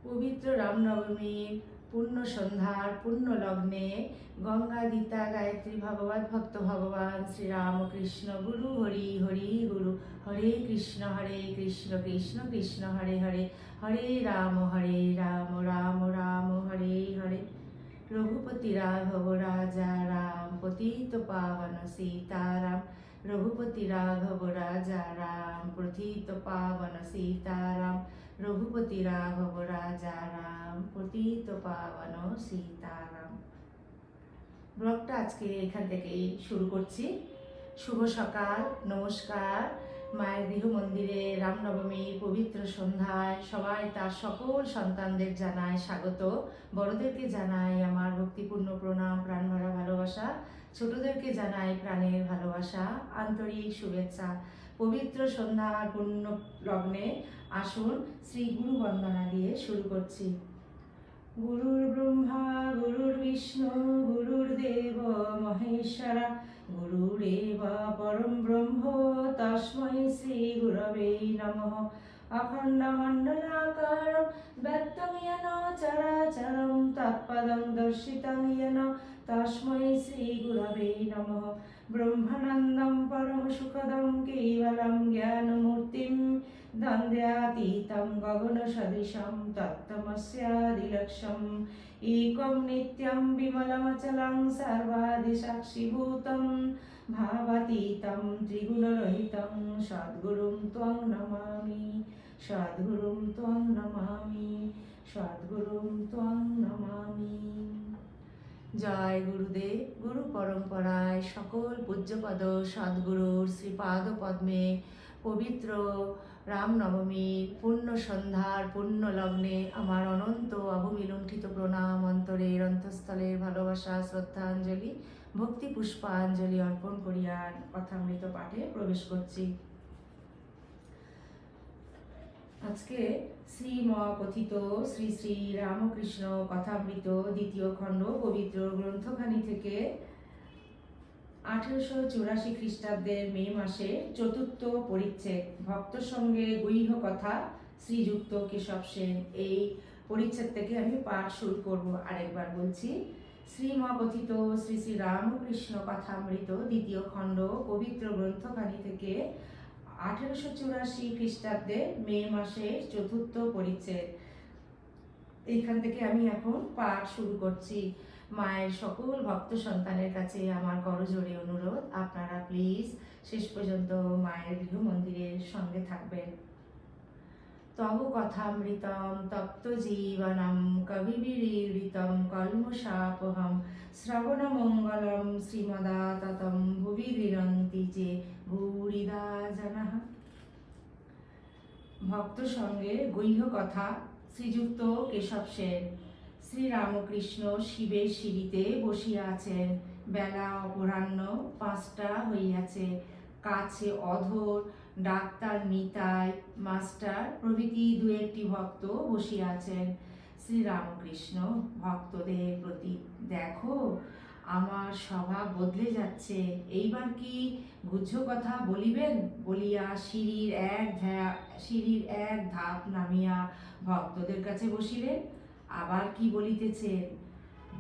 পবিত্র রামনবমীর পূর্ণ সন্ধ্যার পূর্ণ লগ্নে গঙ্গা গীতা গায়ত্রী ভগবত ভক্ত ভগবান শ্রীরামকৃষ্ণ গুরু হরি হরি গুরু হরে কৃষ্ণ কৃষ্ণ কৃষ্ণ হরে হরে হরে রাম রাম রাম হরে হরে। রঘুপতি রাঘব রাজা রাম পতিত পাবন সীতারাম। রঘুপতি রাঘব রাজা রাম পতিত পাবন সীতারাম। রঘুপতি রাঘব রাজা রাম পতিত পাবন সীতারাম। ব্লগটা আজকে এখান থেকেই শুরু করছি। শুভ সকাল, নমস্কার। মায়ের গৃহ মন্দিরে রামনবমীর পবিত্র সন্ধ্যায় সবাই তার সকল সন্তানদের জানায় স্বাগত। বড়দেরকে জানাই আমার ভক্তিপূর্ণ প্রণাম, প্রাণ ভরা ভালোবাসা। ছোটদেরকে জানাই প্রাণের ভালোবাসা, আন্তরিক শুভেচ্ছা। পবিত্র সন্ধ্যার পূর্ণ লগ্নে আসুন শ্রী গুরু বন্দনা দিয়ে শুরু করছি। গুরুর ব্রহ্মা গুরুর বিষ্ণু গুরুর্দেব মহেশ্বরা গুরুরেব পরম ব্রহ্ম তস্मै শ্রী গুরবে নমঃ। অখণ্ডমণ্ডলাকারং ব্যক্তং येन চরাচরং তৎপদং দর্শিতং येन তস্मै শ্রী গুরবে নমঃ। ব্রহ্মানন্দং পরম সুখদং কেবলং জ্ঞানমূর্তিং দ্বন্দ্বাতীतं গগনসদৃশं তত্ত্বমস্যাদিলক্ষ্যम् एकं नित्यं विमलमचलं सर्वादिसाक्षिभूतं भावातीतं त्रिगुणरहितं सद्गुरुं त्वं नमामि सद्गुरुं त्वं नमामि सद्गुरुं त्वं नमामि। জয় গুরুদেব। গুরু পরম্পরায় সকল পূজ্যপদ সদ্গুরুর শ্রীপাদ পদ্মে পবিত্র রামনবমীর পূর্ণ সন্ধ্যার পূর্ণ লগ্নে আমার অনন্ত অবমিলুণ্ঠিত প্রণাম, অন্তরের অন্তঃস্থলের ভালোবাসা, শ্রদ্ধাঞ্জলি, ভক্তি পুষ্পাঞ্জলি অর্পণ করিয়া কথামৃত পাঠে প্রবেশ করছি। আজকে শ্রীমকথিত শ্রী শ্রী রামকৃষ্ণ কথামৃত দ্বিতীয় খণ্ড পবিত্র গ্রন্থখানি থেকে 1884 খ্রিস্টাব্দের মে মাসে চতুর্থ পরিচ্ছেদ ভক্ত সঙ্গে গুহ্য কথা শ্রীযুক্ত কেশব সেন। এই পরিচ্ছেদ থেকে আমি পাঠ শুরু করব। আরেকবার বলছি, শ্রীমকথিত শ্রী শ্রী রামকৃষ্ণ কথামৃত দ্বিতীয় খণ্ড পবিত্র গ্রন্থখানি থেকে 1884 খ্রিস্টাব্দের মে মাসের চতুর্থ পরিচ্ছেদ। এইখান থেকে আমি এখন পাঠ শুরু করছি। মায়ের সকল ভক্ত সন্তানের কাছে আমার করজোড়ে অনুরোধ, আপনারা প্লিজ শেষ পর্যন্ত মায়ের গৃহ মন্দিরের সঙ্গে থাকবেন। তব কথামৃতম তপ্ত জীবনম কবিবিরীড়িতম কল্মষাপহম শ্রবণ মঙ্গলম শ্রীমদাততম ভুবি গৃহন্তি যে ভূরিদা জনঃ। ভক্ত সঙ্গে গুহ্য কথা শ্রীযুক্ত কেশব সেন। শ্রীরামকৃষ্ণ শিবের সিঁড়িতে বসিয়া আছেন। বেলা অপরাহ্ন 5টা হইয়াছে। কাছে অধর, ডাক্তার নিতাই, মাস্টার প্রভৃতি দু একটি ভক্ত বসিয়া আছেন। শ্রীরামকৃষ্ণ ভক্তদের প্রতি, দেখো আমার স্বভাব বদলে যাচ্ছে, এইবার কি গুহ্য কথা বলিবেন বলিয়া সিঁড়ির এক ধাপ নামিয়া ভক্তদের কাছে বসিলেন। আবার কি বলিতেছেন?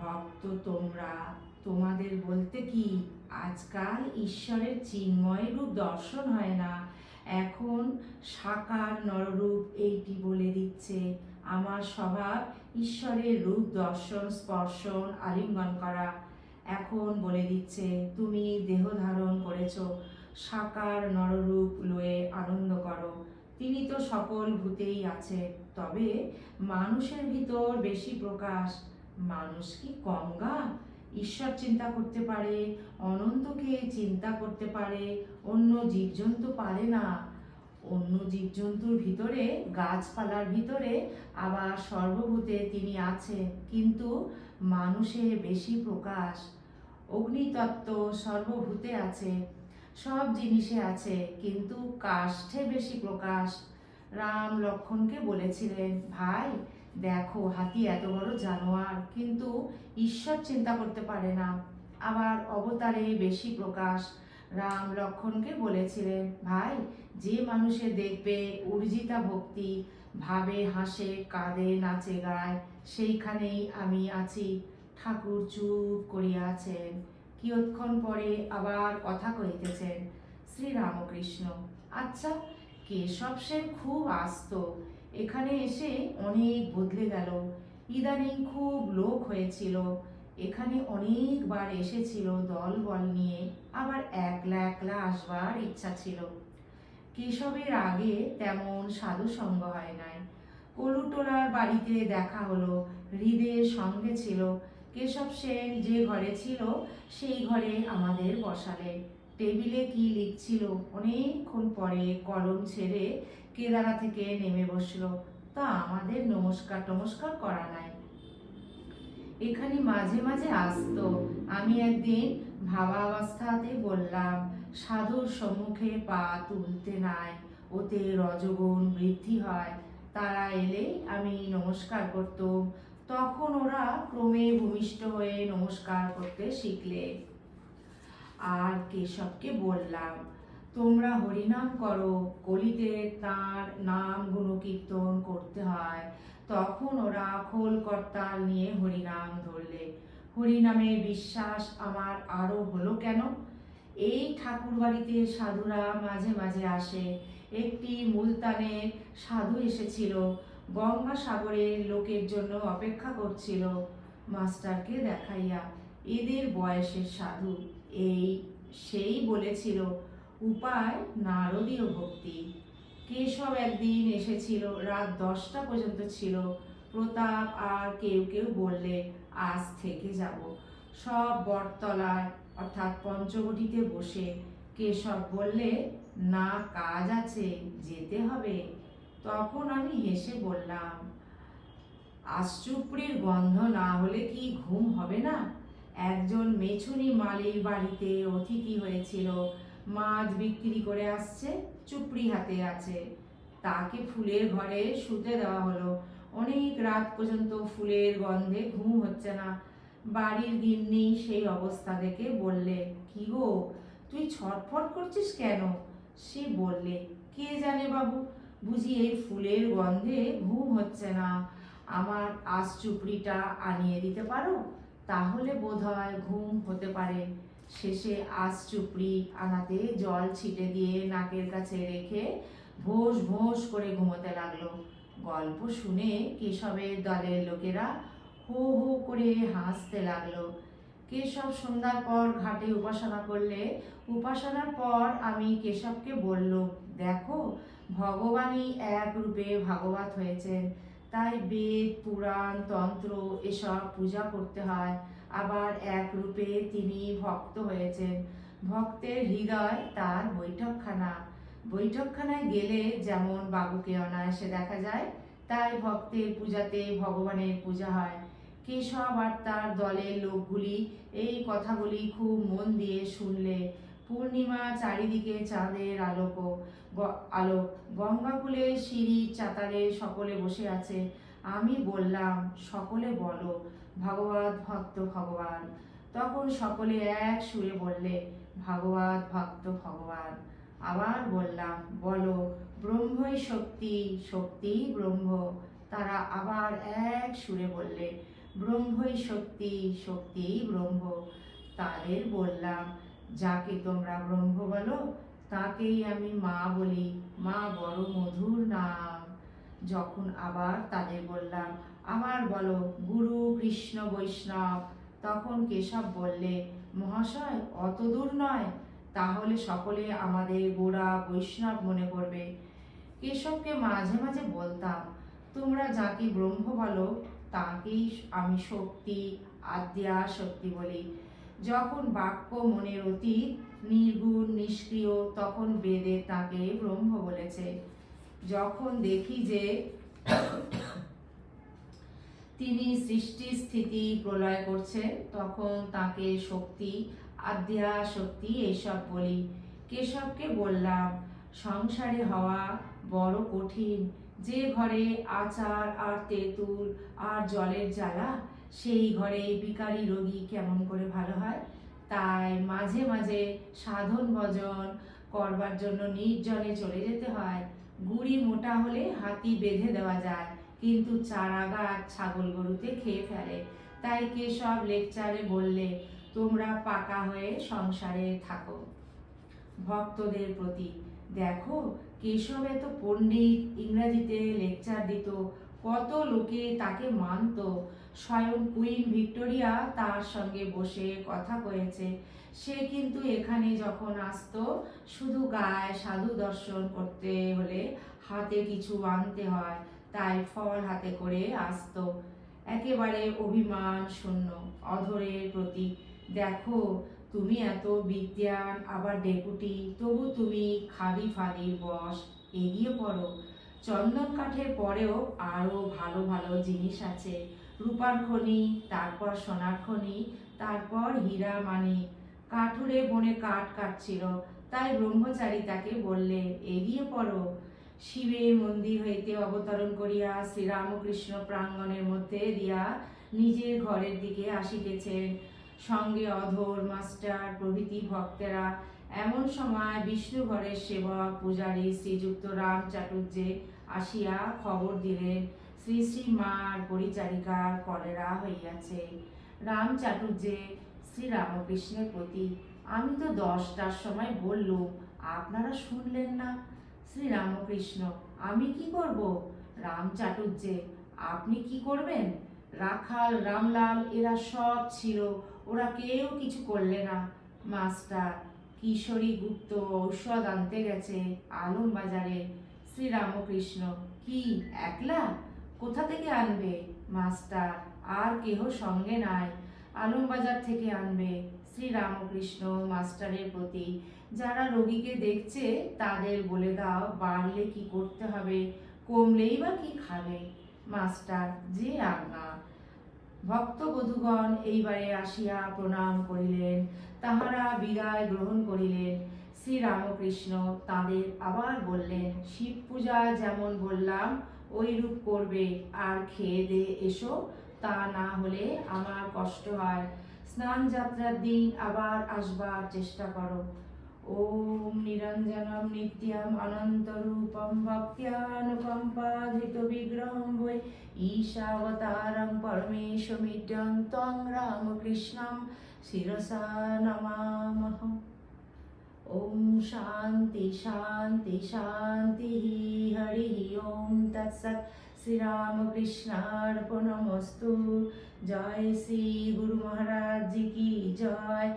ভক্ত তোমরা, তোমাদের বলতে কি, আজকাল ঈশ্বরের চিন্ময় রূপ দর্শন হয় না, এখন সাকার নররূপ এইটি বলে দিচ্ছে। আমার স্বভাব ঈশ্বরের রূপ দর্শন, স্পর্শন, আলিঙ্গন করা। এখন বলে দিচ্ছে তুমি দেহ ধারণ করেছ, সাকার নররূপ লয়ে আনন্দ করো। তিনি তো সকল ভূতেই আছে, তবে মানুষের ভিতর বেশি প্রকাশ। মানুষ কি কঙ্গা? ঈশ্বর চিন্তা করতে পারে, অনন্তকে চিন্তা করতে পারে, অন্য জীবজন্তু পারে না। অন্য জীবজন্তুর ভিতরে, গাছপালার ভিতরে আবার সর্বভূতে তিনি আছে, কিন্তু মানুষের বেশি প্রকাশ। অগ্নিতত্ত্ব সর্বভূতে আছে, সব জিনিসে আছে, কিন্তু কাষ্ঠে বেশি প্রকাশ। রাম লক্ষ্মণকে বলেছিলেন, ভাই দেখো হাতি এত বড় জানোয়ার, কিন্তু ঈশ্বর চিন্তা করতে পারে না। আবার অবতারে বেশি প্রকাশ। রাম লক্ষ্মণকে বলেছিলেন, ভাই যে মানুষে দেখবে উর্জিতা ভক্তি, ভাবে হাসে কাঁদে নাচে গায়, সেইখানেই আমি আছি। ঠাকুর চুপ করিয়া আছেন, কিয়ৎক্ষণ পরে আবার কথা কহিতেছেন। শ্রীরামকৃষ্ণ: আচ্ছা, কেশব সেন খুব আসতো, এখানে এসে অনেক বদলে গেল। ইদানিং খুব লোক হয়েছিল, এখানে অনেকবার এসেছিল দল বল নিয়ে, আবার একলা একলা আসবার ইচ্ছা ছিল। কেশবের আগে তেমন সাধু সঙ্গ হয় নাই। কলুটোলার বাড়িতে দেখা হলো, হৃদের সঙ্গে ছিল। কেশব সেন যে ঘরে ছিল সেই ঘরে আমাদের বসালে। টেবিলে কি লিখছিল, অনেকক্ষণ পরে কলম ছেড়ে কেদারা থেকে নেমে বসলো। তা আমাদের নমস্কার টমস্কার করা নাই। এখানে মাঝে মাঝে আসতো। আমি একদিন ভাবাবস্থাতে বললাম, সাধুর সম্মুখে পা তুলতে নাই, ওতে রজগুণ বৃদ্ধি হয়। তারা এলে আমি নমস্কার করতুম, তখন ওরা ক্রমে ভূমিষ্ঠ হয়ে নমস্কার করতে শিখলে। আর কেশবকে বললাম, তোমরা হরিনাম করো, কলিতে তাঁর নাম গুণকীর্তন করতে হয়। তখন ওরা খোল করতাল নিয়ে হরিনাম ধরলে। হরিনামে বিশ্বাস আমার আরো হলো কেন? এই ঠাকুর বাড়িতে সাধুরা মাঝে মাঝে আসে। একটি মুলতানের সাধু এসেছিল, গঙ্গাসাগরের লোকের জন্য অপেক্ষা করছিল। মাস্টারকে দেখাইয়া, এদের বয়সের সাধু, এই সেই বলেছিল, উপায় নারদীয় ভক্তি। কেশব একদিন এসেছিল, রাত 10টা পর্যন্ত ছিল। প্রতাপ আর কেউ কেউ বললে আজ থেকে যাব। সব বটতলায় অর্থাৎ পঞ্চবটিতে বসে। কেশব বললে, না, কাজ আছে, যেতে হবে। তখন আমি হেসে বললাম, আশচুপড়ির গন্ধ না হলে কি ঘুম হবে না? একজন মেছুনি মালির বাড়িতে অতিথি হয়েছিল, মাছ বিক্রি করে আসছে, চুপড়ি হাতে আছে। তাকে ফুলের ঘরে শুতে দেওয়া হলো। অনেক রাত পর্যন্ত ফুলের গন্ধে ঘুম হচ্ছে না। বাড়ির গিন্নি সেই অবস্থা দেখে বললে, কি গো, তুই ছটফট করছিস কেন? সে বললে, কে জানে বাবু, বুঝি এই ফুলের গন্ধে ঘুম হচ্ছে না। আমার আশচুপড়িটা আনিয়ে দিতে পারো, তাহলে বোধহয় ঘুম হতে পারে। শেষে আশচুপড়ি আনাতে জল ছিটে দিয়ে নাকের কাছে রেখে ভোঁস ভোঁস করে ঘুমোতে লাগলো। গল্প শুনে কেশবের দলের লোকেরা হো হো করে হাসতে লাগলো। কেশব সন্ধ্যার পর ঘাটে উপাসনা করলে। উপাসনার পর আমি কেশবকে বললুম, দেখো, ভগবানই এক রূপে ভাগবত হয়েছেন, তাই বেদ পুরাণ তন্ত্র এসব পূজা করতে হয়। আবার এক রূপে তিনি ভক্ত হয়েছেন, ভক্তের হৃদয় তার বৈঠকখানা। বৈঠকখানায় গেলে যেমন বাবুকে অনায়াসে দেখা যায়, তাই ভক্তের পূজাতে ভগবানের পূজা হয়। কেশব আর তার দলের লোকগুলি এই কথাগুলি খুব মন দিয়ে শুনলে। পূর্ণিমা, চারিদিকে চাঁদের আলোক, গঙ্গাকুলে সিঁড়ির চাতালে সকলে বসে আছে। আমি বললাম, সকলে বলো, ভাগবত ভক্ত ভগবান। তখন সকলে এক সুরে বললে, ভাগবত ভক্ত ভগবান। আবার বললাম, বলো, ব্রহ্মই শক্তি, শক্তি ব্রহ্ম। তারা আবার এক সুরে বললে, ব্রহ্মই শক্তি, শক্তি ব্রহ্ম। তাদের বললাম, যাকে তোমরা ব্রহ্ম বলো তাকেই আমি মা বলি, মা বড় মধুর নাম। যখন আবার তাদের বললাম, আবার বলো, গুরু কৃষ্ণ বৈষ্ণব, তখন কেশব বললে, মহাশয়, অত দূর নয়, তাহলে সকলে আমাদের গোড়া বৈষ্ণব মনে করবে। কেশবকে মাঝে মাঝে বলতাম, তোমরা যাকে ব্রহ্ম বলো তাকেই আমি শক্তি, আদ্যা শক্তি বলি। যখন বাক্য মনের অতীত, নির্গুণ নিষ্ক্রিয়, তখন বেদে তাকে ব্রহ্ম বলেছে। যখন দেখি যে তিনি সৃষ্টি স্থিতি প্রলয় করছেন, তখন তাকে শক্তি, আদ্যা শক্তি এইসব বলি। কেশবকে বললাম, সংসারে হওয়া বড় কঠিন। যে ঘরে আচার আর তেঁতুল আর জলের জ্বালা, সেই ঘরে বিকারী রোগী কেমন করে ভালো হয়? তাই মাঝে মাঝে সাধন ভজন করবার জন্য নির্জনে চলে যেতে হয়। গুড়ি মোটা হলে হাতি বেঁধে দেওয়া যায়, কিন্তু চারাগাছ ছাগল গরুতে খেয়ে ফেলে। তাই কেশব লেকচারে বললে, তোমরা পাকা হয়ে সংসারে থাকো। ভক্তদের প্রতি, দেখো কেশব এত পণ্ডিত, ইংরাজিতে লেকচার দিত, কত লোকে তাকে মানত। স্বয়ং কুইন ভিক্টোরিয়া তার সঙ্গে বসে কথা কয়েছে। সে কিন্তু এখানে যখন আসতো, শুধু গায়ে সাধু দর্শন করতে হলে হাতে কিছু আনতে হয়, তাই ফল হাতে করে আসতো। একেবারে অভিমান শূন্য। অধরের প্রতি, দেখো তুমি এত বিদ্যান, আবার ডেপুটি, তবু তুমি খালি ফালির বশ, এগিয়ে পড়ো। চন্দন কাঠের পরেও আরো ভালো ভালো জিনিস আছে। রূপার খনি, তারপর সোনার খনি, তারপর হীরা মানিক। কাঠুরে বনে কাঠ কাটছিল, তাই ব্রহ্মচারী তাকে বললে, এগিয়ে পড়ো। শিবের মন্দির হইতে অবতরণ করিয়া শ্রীরামকৃষ্ণ প্রাঙ্গণের মধ্যে দিয়া নিজের ঘরের দিকে আসিতেছেন, সঙ্গে অধর, মাস্টার প্রভৃতি ভক্তেরা। এমন সময় বিষ্ণু ঘরের সেবক পূজারী শ্রীযুক্ত রাম চাটুর্যে আসিয়া খবর দিলেন, শ্রী শ্রী মার পরিচারিকার কলেরা হইয়াছে। রাম চাটুর্যে শ্রীরামকৃষ্ণের প্রতি, আমি তো 10টার সময় বললুম, আপনারা শুনলেন না। শ্রীরামকৃষ্ণ, আমি কি করব? রাম চাটুর্যে, আপনি কি করবেন? রাখাল, রামলাল এরা সব ছিল, ওরা কেউ কিছু করলে না। মাস্টার, কিশোরী গুপ্ত ঔষধ আনতে গেছে আলম বাজারে। শ্রীরামকৃষ্ণ, কি একলা? কোথা থেকে আনবে? মাস্টার, আর কেহ সঙ্গে নাই, আলম বাজার থেকে আনবে। শ্রীরামকৃষ্ণ মাস্টারের প্রতি, যারা রোগীকে দেখছে তাদের বলে দাও বাড়লে কি করতে হবে, কমলেই বা কি খাবে। মাস্টার, যে আজ্ঞা। ভক্তবধূগণ এইবারে আসিয়া প্রণাম করিলেন, তাহারা বিদায় গ্রহণ করিলেন। শ্রীরামকৃষ্ণ তাদের আবার বললেন, শিব পূজা যেমন বললাম ওইরূপ করবে, আর খেয়ে দিয়ে এসো, তা না হলে আমার কষ্ট হয়। স্নান যাত্রার দিন আবার আসবার চেষ্টা করো। ওম নিরঞ্জনম নিত্যম অনন্তরূপম ভক্ত্যানুকম্পাধৃত বিগ্রহম বৈ ঈশাবতারং পরমেশমিড্যং ত্বং রামকৃষ্ণম শিরসা নমামহ। ওম শান্তি শান্তি শান্তি। হরি ওম তৎসৎ। শ্রীরামকৃষ্ণার্পণমস্তু। জয় শ্রী গুরু মহারাজ জি কি জয়।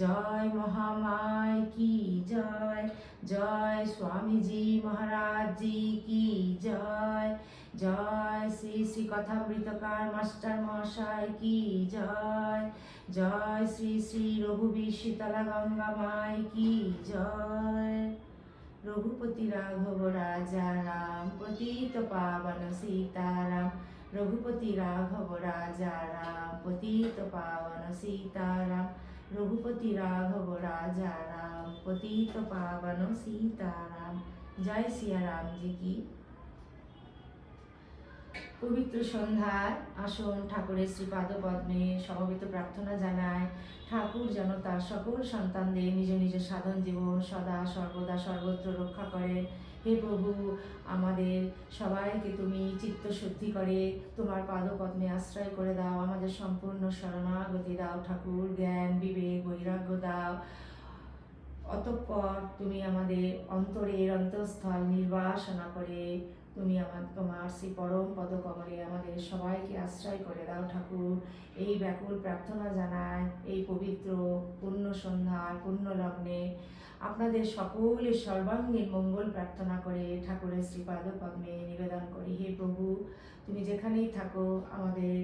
জয় মহামায় কি জয়। জয় স্বামীজি মহারাজ জি কি জয়। জয় শ্রী শ্রী কথামৃতকার মাস্টার মহাশয় কি জয়। জয় শ্রী শ্রী রঘুবীর শীতলা গঙ্গা মাই কি জয়। রঘুপতি রাঘব রাজা রাম, পতিত পাবন সীতারাম। রঘুপতি রাঘব রাজা রাম, পতিত পাবন সীতারাম। রঘুপতি রাঘব রাজা রাম, পতিত পাবন সীতারাম। জয় সিয়া রাম জি কি। পবিত্র সন্ধ্যার আসন ঠাকুরের শ্রীপাদ পদ্মে সমবেত প্রার্থনা জানায়, ঠাকুর যেন তার সকল সন্তানদের নিজ নিজ সাধন জীবন সদা সর্বদা সর্বত্র রক্ষা করেন। হে প্রভু, আমাদের সবাইকে তুমি চিত্তশুদ্ধি করে তোমার পাদপদ্মে আশ্রয় করে দাও। আমাদের সম্পূর্ণ শরণাগতি দাও ঠাকুর, জ্ঞান বিবেক বৈরাগ্য দাও। অতঃপর তুমি আমাদের অন্তরের অন্তঃস্থল নির্বাসনা করে তুমি তোমার সেই পরম পদকমলে আমাদের সবাইকে আশ্রয় করে দাও ঠাকুর। এই ব্যাকুল প্রার্থনা জানায় এই পবিত্র পুণ্য সন্ধ্যার পুণ্য লগ্নে আপনাদের সকলের সর্বাঙ্গীন মঙ্গল প্রার্থনা করে ঠাকুরের শ্রীপাদ পদ্মে নিবেদন করি। হে প্রভু, তুমি যেখানেই থাকো আমাদের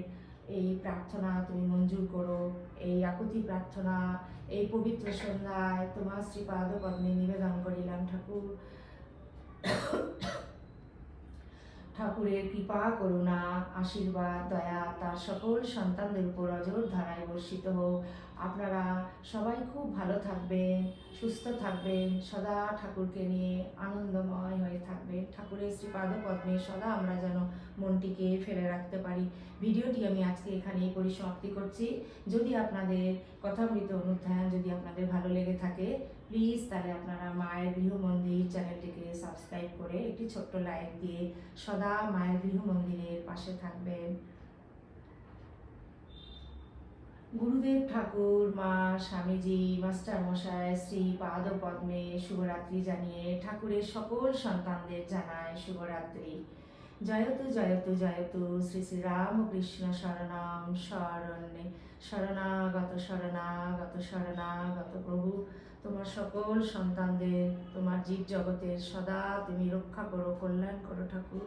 এই প্রার্থনা তুমি মঞ্জুর করো। এই আকুতি প্রার্থনা এই পবিত্র সন্ধ্যায় তোমার শ্রীপাদ পদ্মে নিবেদন করিলাম ঠাকুর। ঠাকুরের কৃপা করুণা আশীর্বাদ দয়া তার সকল সন্তানদের উপর অজর ধারায় বর্ষিত হোক। আপনারা সবাই খুব ভালো থাকবেন, সুস্থ থাকবেন, সদা ঠাকুরকে নিয়ে আনন্দময় হয়ে থাকবেন। ঠাকুরের শ্রীপাদ পদ্মে সদা আমরা যেন মনটিকে ফেলে রাখতে পারি। ভিডিওটি আমি আজকে এখানেই পরিসমাপ্তি করছি। যদি আপনাদের কথামৃত অনুধ্যান যদি আপনাদের ভালো লেগে থাকে, প্লিজ তাহলে আপনারা মায়ের গৃহ মন্দির চ্যানেলটিকে সাবস্ক্রাইব করে একটি ছোট্ট লাইক দিয়ে সদা মায়ের গৃহ মন্দিরের পাশে থাকবেন। গুরুদেব ঠাকুর, মা, স্বামীজি, মাস্টার মশাই শ্রী পাদ পদ্মে শুভরাত্রি জানিয়ে ঠাকুরের সকল সন্তানদের জানায় শুভরাত্রি। জয়তু জয়তু জয়তু শ্রী শ্রী রামকৃষ্ণ শরণম শরণ্যে শরণাগত শরণাগত শরণাগত। প্রভু তোমার সকল সন্তানদের তোমার জীব জগতের সদা তুমি রক্ষা করো, কল্যাণ করো ঠাকুর।